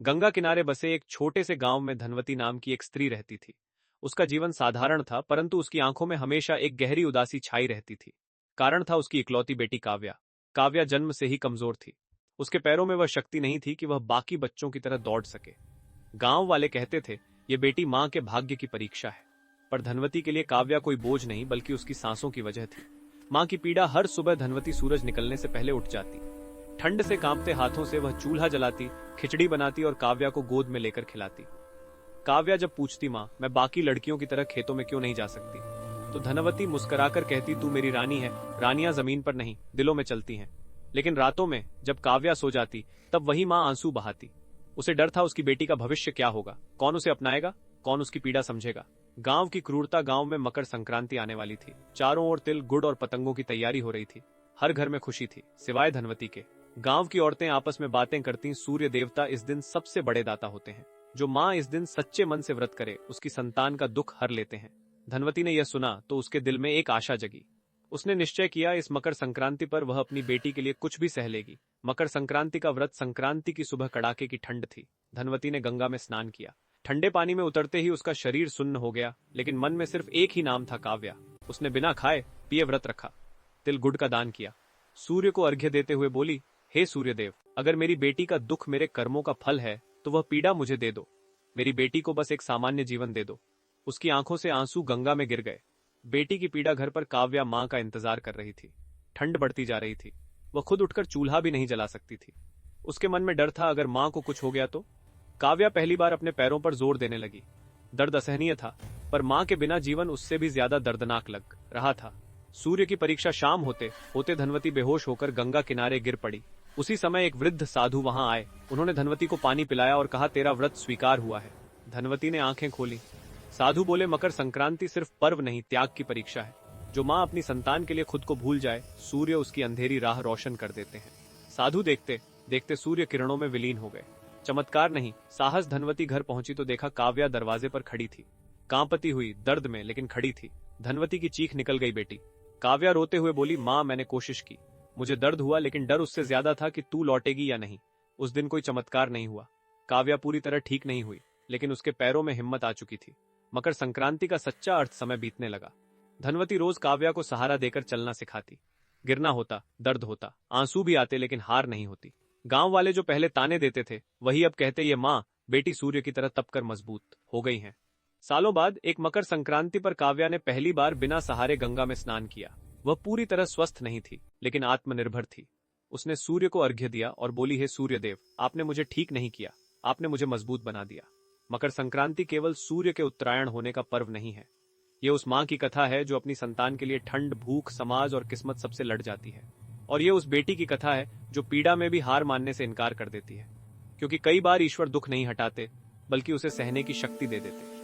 गंगा किनारे बसे एक छोटे से गांव में धनवती नाम की एक स्त्री रहती थी। उसका जीवन साधारण था, परंतु उसकी आंखों में हमेशा एक गहरी उदासी छाई रहती थी। कारण था उसकी इकलौती बेटी काव्या। काव्या जन्म से ही कमजोर थी। उसके पैरों में वह शक्ति नहीं थी कि वह बाकी बच्चों की तरह दौड़ सके। गांव वाले कहते थे, ये बेटी मां के भाग्य की परीक्षा है। पर धनवती के लिए काव्या कोई बोझ नहीं, बल्कि उसकी सांसों की वजह थी। मां की पीड़ा। हर सुबह धनवती सूरज निकलने से पहले उठ जाती। ठंड से कांपते हाथों से वह चूल्हा जलाती, खिचड़ी बनाती और काव्या को गोद में लेकर खिलाती। काव्या जब पूछती, माँ मैं बाकी लड़कियों की तरह खेतों में क्यों नहीं जा सकती, तो धनवती मुस्कुराकर कहती, तू मेरी रानी है, रानियां जमीन पर नहीं दिलों में चलती हैं। लेकिन रातों में जब काव्या सो जाती, तब वही माँ आंसू बहाती। उसे डर था उसकी बेटी का भविष्य क्या होगा, कौन उसे अपनाएगा, कौन उसकी पीड़ा समझेगा। गांव की क्रूरता। गांव में मकर संक्रांति आने वाली थी। चारों ओर तिल, गुड़ और पतंगों की तैयारी हो रही थी। हर घर में खुशी थी, सिवाय धनवती के। गांव की औरतें आपस में बातें करती, सूर्य देवता इस दिन सबसे बड़े दाता होते हैं। जो माँ इस दिन सच्चे मन से व्रत करे, उसकी संतान का दुख हर लेते हैं। धनवती ने यह सुना तो उसके दिल में एक आशा जगी। उसने निश्चय किया, इस मकर संक्रांति पर वह अपनी बेटी के लिए कुछ भी सह लेगी। मकर संक्रांति का व्रत। संक्रांति की सुबह कड़ाके की ठंड थी। धनवती ने गंगा में स्नान किया। ठंडे पानी में उतरते ही उसका शरीर सुन्न हो गया, लेकिन मन में सिर्फ एक ही नाम था, काव्या। उसने बिना खाए पिए व्रत रखा, तिल गुड़ का दान किया। सूर्य को अर्घ्य देते हुए बोली, हे सूर्यदेव, अगर मेरी बेटी का दुख मेरे कर्मों का फल है तो वह पीड़ा मुझे दे दो। मेरी बेटी को बस एक सामान्य जीवन दे दो। उसकी आंखों से आंसू गंगा में गिर गए। बेटी की पीड़ा घर पर काव्या मां का इंतजार कर रही थी। ठंड बढ़ती जा रही थी। वह खुद उठकर चूल्हा भी नहीं जला सकती थी। उसके मन में डर था, अगर मां को कुछ हो गया तो। काव्या पहली बार अपने पैरों पर जोर देने लगी। दर्द असहनीय था, पर मां के बिना जीवन उससे भी ज्यादा दर्दनाक लग रहा था। सूर्य की परीक्षा शाम होते होते धनवती बेहोश होकर गंगा किनारे गिर पड़ी। उसी समय एक वृद्ध साधु वहां आए। उन्होंने धनवती को पानी पिलाया और कहा, तेरा व्रत स्वीकार हुआ है। धनवती ने आंखें खोली। साधु बोले, मकर संक्रांति सिर्फ पर्व नहीं, त्याग की परीक्षा है। जो माँ अपनी संतान के लिए खुद को भूल जाए, सूर्य उसकी अंधेरी राह रोशन कर देते हैं। साधु देखते देखते सूर्य किरणों में विलीन हो गए। चमत्कार नहीं, साहस। धनवती घर पहुंची तो देखा काव्या दरवाजे पर खड़ी थी, कांपती हुई, दर्द में, लेकिन खड़ी थी। धनवती की चीख निकल गई, बेटी। काव्या रोते हुए बोली, माँ मैंने कोशिश की, मुझे दर्द हुआ, लेकिन डर उससे ज्यादा था कि तू लौटेगी या नहीं। उस दिन कोई चमत्कार नहीं हुआ। काव्या पूरी तरह ठीक नहीं हुई, लेकिन उसके पैरों में हिम्मत आ चुकी थी। मकर संक्रांति का सच्चा अर्थ समय बीतने लगा। धनवती रोज काव्या को सहारा देकर चलना सिखाती। गिरना होता, दर्द होता, आंसू भी आते, लेकिन हार नहीं होती। गांव वाले जो पहले ताने देते थे, वही अब कहते, ये माँ बेटी सूर्य की तरह तपकर मजबूत हो गई हैं। सालों बाद एक मकर संक्रांति पर काव्या ने पहली बार बिना सहारे गंगा में स्नान किया। वह पूरी तरह स्वस्थ नहीं थी, लेकिन आत्मनिर्भर थी। उसने सूर्य को अर्घ्य दिया और बोली, हे सूर्यदेव, आपने मुझे ठीक नहीं किया, आपने मुझे मजबूत बना दिया। मकर संक्रांति केवल सूर्य के उत्तरायण होने का पर्व नहीं है। ये उस माँ की कथा है जो अपनी संतान के लिए ठंड, भूख, समाज और किस्मत सबसे लड़ जाती है। और ये उस बेटी की कथा है जो पीड़ा में भी हार मानने से इनकार कर देती है। क्योंकि कई बार ईश्वर दुख नहीं हटाते, बल्कि उसे सहने की शक्ति दे देते।